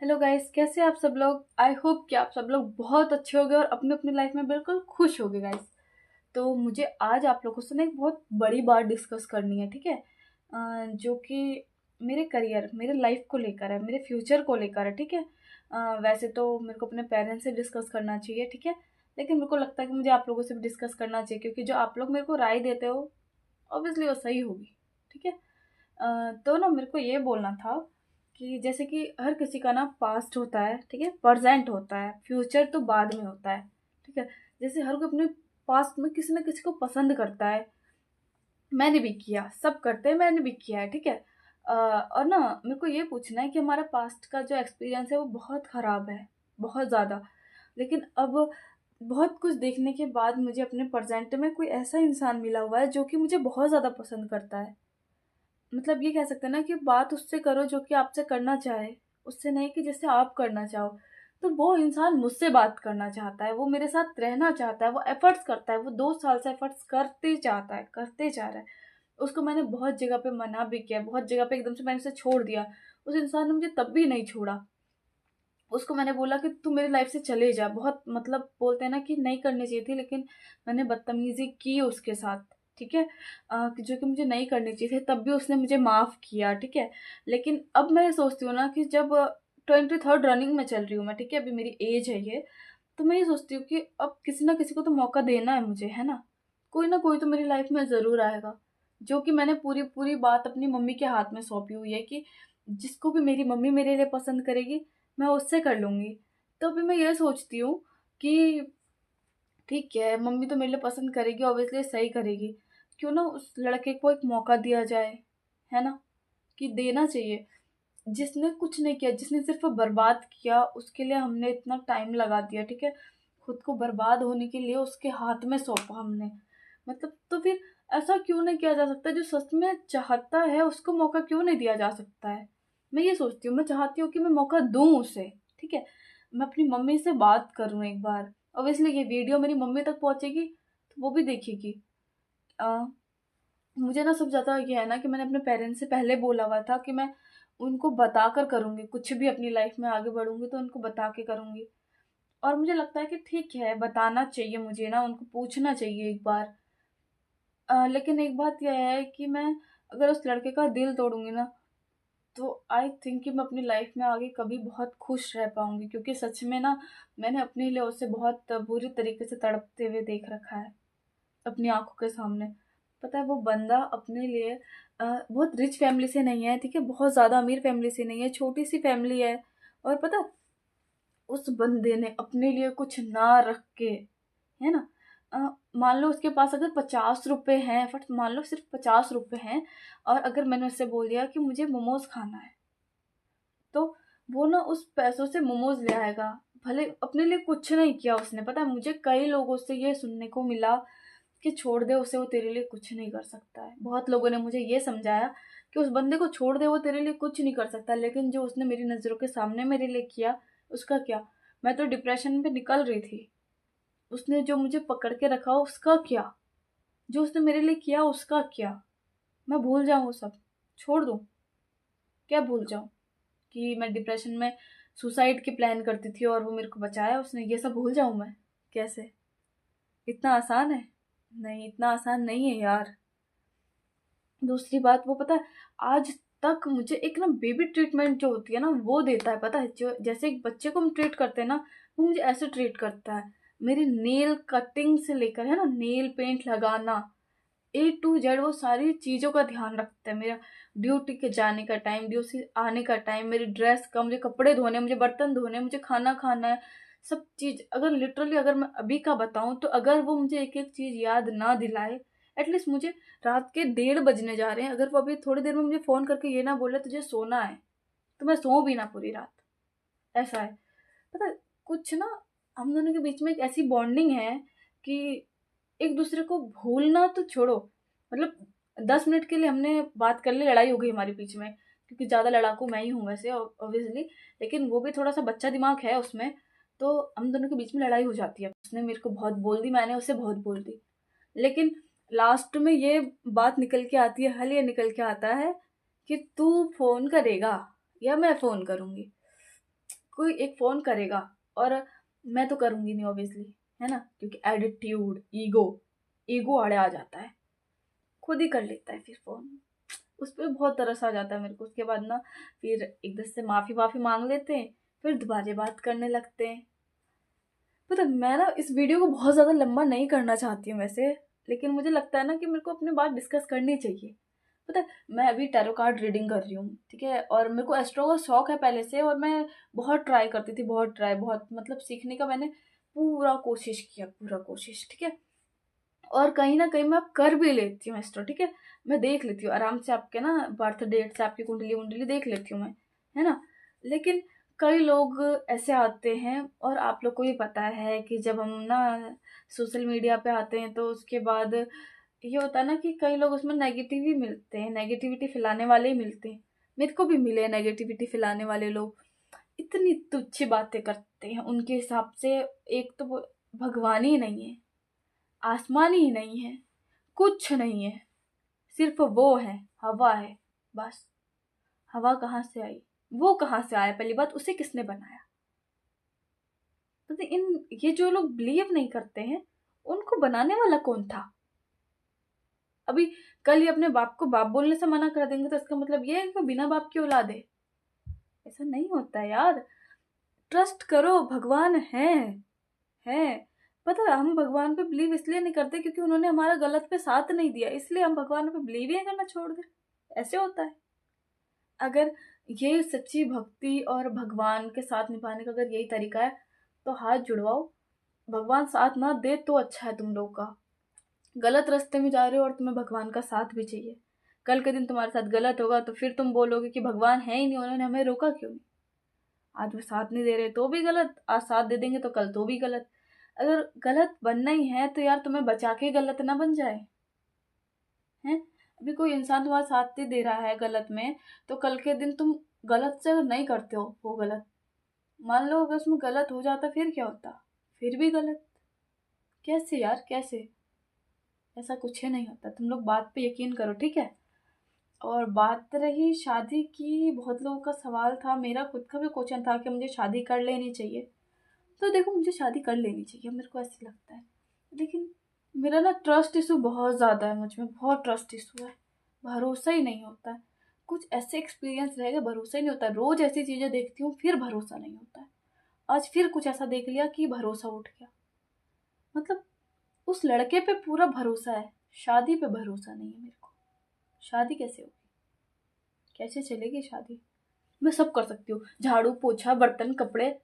Hello guys, कैसे हैं आप सब लोग। आई होप कि आप सब लोग बहुत अच्छे होंगे और अपने अपनी लाइफ में बिल्कुल खुश होंगे गाइस। तो मुझे आज आप लोगों से ना एक बहुत बड़ी बात डिस्कस करनी है, ठीक है। जो कि मेरे करियर, मेरे लाइफ को लेकर है, मेरे फ्यूचर को लेकर है, ठीक है। वैसे तो मेरे को अपने पेरेंट्स से डिस्कस करना चाहिए, ठीक है। लेकिन मेरे को लगता है कि मुझे आप लोगों से भी डिस्कस करना चाहिए, क्योंकि जो आप लोग मेरे को राय देते हो ऑब्वियसली वो सही होगी, ठीक है। तो ना मेरे को ये बोलना था कि जैसे कि हर किसी का ना पास्ट होता है, ठीक है, प्रेजेंट होता है, फ्यूचर तो बाद में होता है, ठीक है। जैसे हर कोई अपने पास्ट में किसी ना किसी को पसंद करता है। मैंने भी किया, सब करते हैं, मैंने भी किया है, ठीक है। और ना मेरे को ये पूछना है कि हमारा पास्ट का जो एक्सपीरियंस है वो बहुत ख़राब है, बहुत ज़्यादा। लेकिन अब बहुत कुछ देखने के बाद मुझे अपने प्रेजेंट में कोई ऐसा इंसान मिला हुआ है जो कि मुझे बहुत ज़्यादा पसंद करता है। मतलब ये कह सकते हैं ना कि बात उससे करो जो कि आपसे करना चाहे, उससे नहीं कि जैसे आप करना चाहो। तो वो इंसान मुझसे बात करना चाहता है, वो मेरे साथ रहना चाहता है, वो एफर्ट्स करता है, वो 2 साल से एफर्ट्स करते चाहता है, करते जा रहा है। उसको मैंने बहुत जगह पे मना भी किया, बहुत जगह पे एकदम से मैंने उसे छोड़ दिया। उस इंसान ने मुझे तब भी नहीं छोड़ा। उसको मैंने बोला कि तू मेरी लाइफ से चले जा, बहुत मतलब बोलते हैं ना कि नहीं करनी चाहिए थी, लेकिन मैंने बदतमीजी की उसके साथ, ठीक है। जो कि मुझे नहीं करनी चाहिए थी, तब भी उसने मुझे माफ किया, ठीक है। लेकिन अब मैं सोचती हूँ ना कि जब 23rd रनिंग में चल रही हूँ मैं, ठीक है, अभी मेरी एज है ये। तो मैं ये सोचती हूँ कि अब किसी ना किसी को तो मौका देना है मुझे, है ना। कोई ना कोई तो मेरी लाइफ में ज़रूर आएगा। जो कि मैंने पूरी पूरी बात अपनी मम्मी के हाथ में सौंपी हुई है कि जिसको भी मेरी मम्मी मेरे लिए पसंद करेगी, मैं उससे कर लूँगी। तो अभी मैं ये सोचती हूँ कि ठीक है, मम्मी तो मेरे लिए पसंद करेगी, ऑब्वियसली सही करेगी। क्यों ना उस लड़के को एक मौका दिया जाए, है ना? कि देना चाहिए। जिसने कुछ नहीं किया, जिसने सिर्फ़ बर्बाद किया, उसके लिए हमने इतना टाइम लगा दिया, ठीक है? खुद को बर्बाद होने के लिए उसके हाथ में सौंपा हमने। मतलब तो फिर ऐसा क्यों नहीं किया जा सकता? जो सच में चाहता है, उसको मौका क्यों नहीं दिया जा सकता है? मैं ये सोचती हूँ, मैं चाहती हूँ कि मैं मौका दूँ उसे, ठीक है? मैं अपनी मम्मी से बात करूँ एक बार। ऑब्वियसली ये वीडियो मेरी मम्मी तक पहुँचेगी, तो वो भी देखेगी। अ, मुझे ना सबसे ज़्यादा ये है ना कि मैंने अपने पेरेंट्स से पहले बोला हुआ था कि मैं उनको बताकर करूँगी, कुछ भी अपनी लाइफ में आगे बढ़ूँगी तो उनको बता के करूँगी। और मुझे लगता है कि ठीक है, बताना चाहिए मुझे ना, उनको पूछना चाहिए एक बार। लेकिन एक बात ये है कि मैं अगर उस लड़के का दिल तोड़ूँगी ना, तो आई थिंक कि मैं अपनी लाइफ में आगे कभी बहुत खुश रह पाऊँगी, क्योंकि सच में ना मैंने अपने लिए उसे बहुत बुरी तरीके से तड़पते हुए देख रखा है, अपनी आँखों के सामने। पता है वो बंदा अपने लिए बहुत रिच फैमिली से नहीं है, ठीक है? बहुत ज़्यादा अमीर फैमिली से नहीं है, छोटी-सी फैमिली है। और पता है उस बंदे ने अपने लिए कुछ ना रख के, है ना, अ, मान लो उसके पास अगर ₹50 हैं, फट मान लो सिर्फ़ ₹50 हैं, और अगर मैंने उससे बोल दिया कि मुझे मोमोज़ खाना है, तो वो ना उस पैसों से मोमोज़ ले आएगा। भले अपने लिए कुछ नहीं किया उसने। पता है मुझे कई लोगों से ये सुनने को मिला कि छोड़ दे उसे, वो तेरे लिए कुछ नहीं कर सकता है। बहुत लोगों ने मुझे ये समझाया कि उस बंदे को छोड़ दे, वो तेरे लिए कुछ नहीं कर सकता। लेकिन जो उसने मेरी नज़रों के सामने मेरे लिए किया, उसका क्या? मैं तो डिप्रेशन में निकल रही थी। उसने जो मुझे पकड़ के रखा उसका क्या? जो उसने मेरे लिए किया उसका क्या? मैं भूल जाऊँ वो सब? छोड़ दूँ? क्या भूल जाऊँ? कि मैं डिप्रेशन में सुसाइड की प्लान करती थी और वो मेरे को बचाया उसने, ये सब भूल जाऊँ मैं? कैसे? इतना आसान है? नहीं, इतना आसान नहीं है यार। दूसरी बात वो पता है आज तक मुझे एक ना बेबी ट्रीटमेंट जो होती है ना वो देता है, पता है? जो जैसे एक बच्चे को हम ट्रीट करते हैं ना, वो मुझे ऐसे ट्रीट करता है। मेरी नेल कटिंग से लेकर, है ना, नेल पेंट लगाना, ए टू जेड वो सारी चीज़ों का ध्यान रखता है। मेरा ड्यूटी के जाने का टाइम, ड्यूटी से आने का टाइम, मेरी ड्रेस का, मुझे कपड़े धोने हैं, मुझे बर्तन धोने हैं, मुझे खाना खाना है, सब चीज़। अगर लिटरली अगर मैं अभी का बताऊँ तो अगर वो मुझे एक-एक चीज़ याद ना दिलाए, एटलीस्ट मुझे रात के 1:30 बजने जा रहे हैं, अगर वो अभी थोड़ी देर में मुझे फ़ोन करके ये ना बोले तुझे सोना है, तो मैं सोऊँ भी ना पूरी रात। ऐसा है। पता है कुछ ना हम दोनों के बीच में एक ऐसी बॉन्डिंग है कि एक दूसरे को भूलना तो छोड़ो, मतलब 10 मिनट के लिए हमने बात कर ली, लड़ाई हो गई हमारे बीच में, क्योंकि ज़्यादा लड़ाकू मैं ही हूँ वैसे ऑब्वियसली। लेकिन वो भी थोड़ा सा बच्चा दिमाग है उसमें, तो हम दोनों के बीच में लड़ाई हो जाती है। उसने मेरे को बहुत बोल दी, मैंने उसे बहुत बोल दी। लेकिन लास्ट में ये बात निकल के आती है, हल ये निकल के आता है कि तू फ़ोन करेगा या मैं फ़ोन करूँगी। कोई एक फ़ोन करेगा और मैं तो करूँगी नहीं ऑब्वियसली, है ना, क्योंकि एटीट्यूड, ईगो आड़े आ जाता है, खुद ही कर लेता है फिर फ़ोन। उस पे बहुत तरस आ जाता है मेरे को। उसके बाद ना फिर एक दूसरे से माफ़ी मांग लेते हैं, फिर दोबारा बात करने लगते हैं। पता है, मैं ना इस वीडियो को बहुत ज़्यादा लंबा नहीं करना चाहती हूँ वैसे, लेकिन मुझे लगता है ना कि मेरे को अपनी बात डिस्कस करनी चाहिए। पता है, मैं अभी टैरो कार्ड रीडिंग कर रही हूँ, ठीक है, और मेरे को एस्ट्रो का शौक है पहले से, और मैं बहुत ट्राई करती थी, बहुत मतलब सीखने का मैंने पूरा कोशिश किया, पूरा कोशिश, ठीक है। और कहीं न कहीं मैं अब कर भी लेती हूँ एस्ट्रो, ठीक है। मैं देख लेती हूँ आराम से, आपके ना बर्थ डेट से आपकी कुंडली-वुंडली देख लेती हूँ मैं, है ना। लेकिन कई लोग ऐसे आते हैं, और आप लोग को भी पता है कि जब हम ना सोशल मीडिया पे आते हैं तो उसके बाद ये होता है ना कि कई लोग उसमें नेगेटिव ही मिलते हैं, नेगेटिविटी फैलाने वाले ही मिलते हैं। मेरे को भी मिले नेगेटिविटी फैलाने वाले लोग, इतनी तुच्छ बातें करते हैं, उनके हिसाब से एक तो वो भगवान ही नहीं है, आसमान ही नहीं है, कुछ नहीं है, सिर्फ वो है, हवा है, बस। हवा कहाँ से आई, वो कहाँ से आया, पहली बात उसे किसने बनाया। तो इन ये जो लोग बिलीव नहीं करते हैं, उनको बनाने वाला कौन था। अभी कल ही अपने बाप को बाप बोलने से मना कर देंगे तो इसका मतलब ये है कि बिना बाप की औलाद है। ऐसा नहीं होता यार, ट्रस्ट करो, भगवान है। पता है, हम भगवान पे बिलीव इसलिए नहीं करते क्योंकि उन्होंने हमारा गलत पे साथ नहीं दिया, इसलिए हम भगवान पे बिलीव ही करना छोड़ दे। ऐसे होता है। अगर ये सच्ची भक्ति और भगवान के साथ निभाने का अगर यही तरीका है तो हाथ जुड़वाओ। भगवान साथ ना दे तो अच्छा है तुम लोग का। गलत रास्ते में जा रहे हो और तुम्हें भगवान का साथ भी चाहिए। कल के दिन तुम्हारे साथ गलत होगा तो फिर तुम बोलोगे कि भगवान है ही नहीं, उन्होंने हमें रोका क्यों नहीं। आज वो साथ नहीं दे रहे तो भी गलत, आज साथ दे देंगे तो कल तो भी गलत। अगर गलत बनना ही है तो यार तुम्हें बचा के गलत ना बन जाए, हैं। अभी कोई इंसान तुम्हारा साथ नहीं दे रहा है गलत में, तो कल के दिन तुम गलत से अगर नहीं करते हो वो गलत, मान लो अगर उसमें गलत हो जाता फिर क्या होता, फिर भी गलत। कैसे यार, कैसे। ऐसा कुछ ही नहीं होता, तुम लोग बात पे यकीन करो, ठीक है। और बात रही शादी की, बहुत लोगों का सवाल था, मेरा खुद का भी क्वेश्चन था कि मुझे शादी कर लेनी चाहिए। तो देखो, मुझे शादी कर लेनी चाहिए, मेरे को ऐसे लगता है। लेकिन मेरा ना ट्रस्ट इशू बहुत ज़्यादा है, मुझ में बहुत ट्रस्ट इशू है, भरोसा ही नहीं होता है। कुछ ऐसे एक्सपीरियंस रहेगा, भरोसा ही नहीं होता। रोज़ ऐसी चीज़ें देखती हूँ फिर भरोसा नहीं होता है। आज फिर कुछ ऐसा देख लिया कि भरोसा उठ गया। मतलब उस लड़के पे पूरा भरोसा है, शादी पे भरोसा नहीं है मेरे को। शादी कैसे होगी, कैसे चलेगी शादी। मैं सब कर सकती हूँ, झाड़ू पोछा बर्तन कपड़े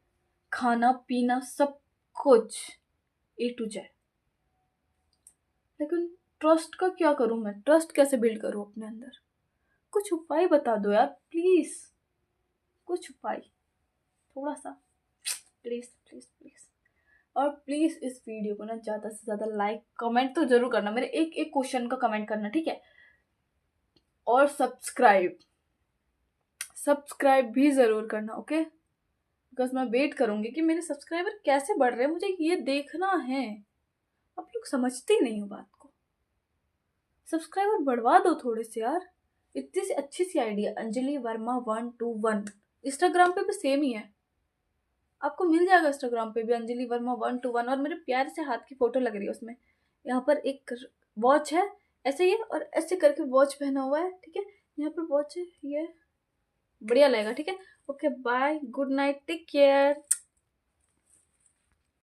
खाना पीना सब कुछ, ए टू जेड। लेकिन ट्रस्ट का क्या करूं, मैं ट्रस्ट कैसे बिल्ड करूं अपने अंदर। कुछ उपाय बता दो यार प्लीज, कुछ उपाय, थोड़ा सा, प्लीज प्लीज प्लीज। और प्लीज इस वीडियो को ना ज्यादा से ज्यादा लाइक कमेंट तो जरूर करना, मेरे एक एक क्वेश्चन का कमेंट करना, ठीक है। और सब्सक्राइब भी जरूर करना, ओके। बिकॉज मैं वेट करूंगी कि मेरे सब्सक्राइबर कैसे बढ़ रहे हैं, मुझे ये देखना है। आप लोग समझते ही नहीं हो बात को। सब्सक्राइबर बढ़वा दो थोड़े से यार। इतनी सी अच्छी सी आइडिया, अंजलि वर्मा 121। इंस्टाग्राम पे भी सेम ही है, आपको मिल जाएगा इंस्टाग्राम पे भी अंजलि वर्मा 121। और मेरे प्यारे से हाथ की फोटो लग रही है उसमें। यहाँ पर एक वॉच है, ऐसे ही है, और ऐसे करके वॉच पहना हुआ है, ठीक है। यहाँ पर वॉच है, ये बढ़िया लगेगा, ठीक है। Okay bye, good night, take care.